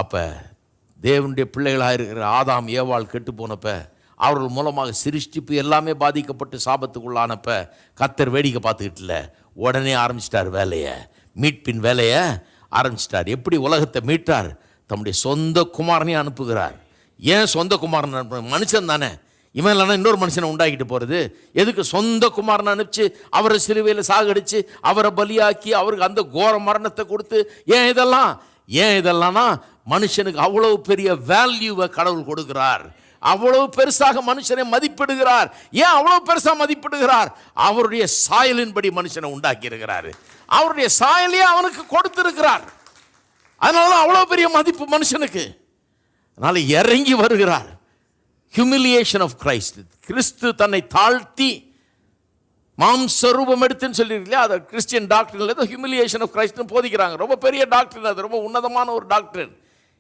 அப்போ தேவனுடைய பிள்ளைகளாக இருக்கிற ஆதாம் ஏவாள் கெட்டு போனப்ப, அவர்கள் மூலமாக சிருஷ்டிப்பு எல்லாமே பாதிக்கப்பட்டு சாபத்துக்குள்ளானப்ப கர்த்தர் வேடிக்கை பார்த்துக்கிட்டுல உடனே ஆரம்பிச்சிட்டார் வேலையை, மீட்பின் வேலையை ஆரம்பிச்சிட்டார். எப்படி உலகத்தை மீட்டார்? தம்முடைய சொந்த குமாரனையும் அனுப்புகிறார். ஏன் சொந்த குமாரன் அனுப்பு? மனுஷன் தானே, இவன் இல்லைன்னா இன்னொரு மனுஷனை உண்டாக்கிட்டு போகிறது. எதுக்கு சொந்த குமாரனை அனுப்பிச்சு அவரை சிலுவையில் சாகடிச்சு அவரை பலியாக்கி அவருக்கு அந்த கோர மரணத்தை கொடுத்து? ஏன் இதெல்லாம்னா மனுஷனுக்கு அவ்வளவு பெரிய வேல்யூவை கடவுள் கொடுக்கிறார். அவ்வளவு பெருசாக மனுஷனை மதிப்பிடுகிறார். ஏன் அவ்வளவு பெருசாக மதிப்பிடுகிறார்? அவருடைய சாயலின்படி மனுஷனை உண்டாக்கி இருக்கிறார். அவருடைய சாயலையே அவனுக்கு கொடுத்திருக்கிறார். அதனால அவ்வளவு பெரிய மதிப்பு மனுஷனுக்கு. அதனால இறங்கி வருகிறார். Humiliation of Christ. கிறிஸ்து தன்னை தாழ்த்தி மாம்சரூபம் எடுத்துன்னு சொல்லியிருக்கலையா, அதை கிறிஸ்டியன் டாக்டரில் ஹியூமிலியேஷன் ஆஃப் கிரைஸ்ட்னு போதிக்கிறாங்க. ரொம்ப பெரிய டாக்டர், அது ரொம்ப உன்னதமான ஒரு டாக்டர்.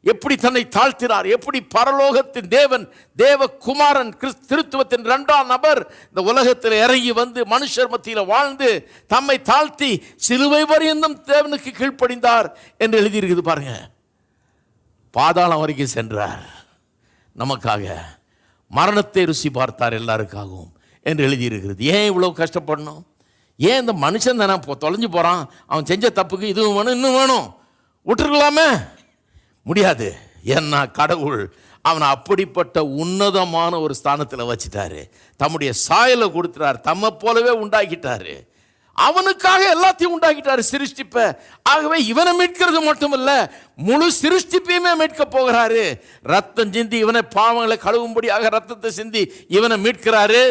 எப்படி தன்னை தாழ்த்தினார், எப்படி பரலோகத்தின் தேவன் தேவகுமாரன் திருத்துவத்தின் 2ஆம் நபர் இந்த உலகத்தில் இறங்கி வந்து மனுஷர் மத்தியில் வாழ்ந்து தம்மை தாழ்த்தி சிலுவை பரியந்தம் தேவனுக்கு கீழ்ப்படிந்தார் என்று எழுதியிருக்குது பாருங்க. பாதாளம் வரைக்கும் சென்றார் நமக்காக, மரணத்தை ருசி பார்த்தார் எல்லாருக்காகவும் என்று எழுதியிருக்கிறது. ஏன் இவ்வளோ கஷ்டப்படணும்? ஏன் இந்த மனுஷன் தானே தொலைஞ்சு போகிறான், அவன் செஞ்ச தப்புக்கு இதுவும் வேணும் இன்னும் வேணும், விட்டுருக்கலாமே? முடியாது. ஏன்னா கடவுள் அவனை அப்படிப்பட்ட உன்னதமான ஒரு ஸ்தானத்தில் வச்சுட்டாரு. தம்முடைய சாயலை கொடுத்துட்டார், தம்மை போலவே உண்டாக்கிட்டாரு. அவனுக்காக எல்லாத்தையும் உண்டாக்கிட்டாரு, சிருஷ்டிப்ப. ஆகவே இவனை மீட்கிறது மட்டுமல்ல, முழு சிருஷ்டிப்பையுமே மீட்க போகிறாரு. ரத்தம் சிந்தி இவனை பாவங்களை கழுவும்படியாக ரத்தத்தை சிந்தி இவனை மீட்கிறாரு.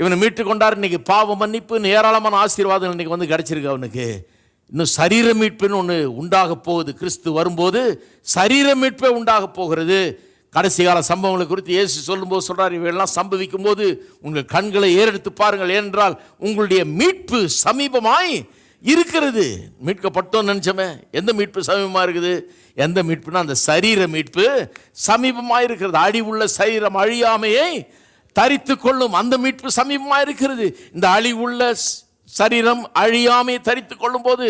இவனை மீட்டு கொண்டார். இன்னைக்கு பாவ மன்னிப்பு ஏராளமான ஆசீர்வாதம் இன்னைக்கு வந்து கிடைச்சிருக்கு அவனுக்கு. இன்னும் சரீர மீட்புன்னு ஒன்று உண்டாக போகுது. கிறிஸ்து வரும்போது சரீர மீட்பே உண்டாக போகிறது. கடைசி கால சம்பவங்களை குறித்து இயேசு சொல்லும்போது சொல்றார், இவையெல்லாம் சம்பவிக்கும் போது உங்கள் கண்களை ஏறெடுத்து பாருங்கள், ஏனென்றால் உங்களுடைய மீட்பு சமீபமாய் இருக்கிறது. மீட்கப்பட்டோன்னு நினைச்சோமே, எந்த மீட்பு சமீபமாக இருக்குது? எந்த மீட்புனா அந்த சரீர மீட்பு சமீபமாக இருக்கிறது. அழிவுள்ள சரீரம் அழியாமையை தரித்து கொள்ளும் அந்த மீட்பு சமீபமாக இருக்கிறது. இந்த அழிவுள்ள சரீரம் அழியாமையை தரித்து கொள்ளும் போது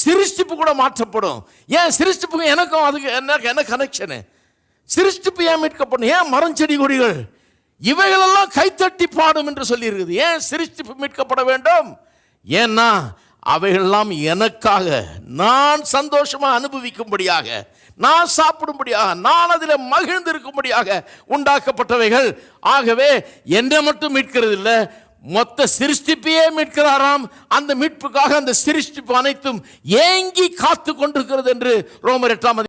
சிருஷ்டிப்பு கூட மாற்றப்படும். ஏன் சிருஷ்டிப்புக்கும் எனக்கும் அதுக்கு என்ன கனெக்ஷனு? சிருஷ்டிப்பு ஏன் மீட்கப்படும்? ஏன் மரம் செடி கொடிகள் இவைகளெல்லாம் கைத்தட்டி பாடும் என்று சொல்லி இருக்குது? ஏன் சிருஷ்டிப்பு மீட்கப்பட வேண்டும்? ஏன்னா அவைகளெல்லாம் எனக்காக நான் சந்தோஷமா அனுபவிக்கும்படியாக, நான் சாப்பிடும்படியாக, நான் அதில் மகிழ்ந்திருக்கும்படியாக உண்டாக்கப்பட்டவைகள். ஆகவே என்னை மட்டும் மீட்கிறது இல்லை, மொத்த சிருஷ்டிப்பையே மீட்கிறாராம். அந்த மீட்புக்காக அந்த சிருஷ்டிப்பு அனைத்தும் ஏங்கி காத்து கொண்டிருக்கிறது என்று ரோமர் 8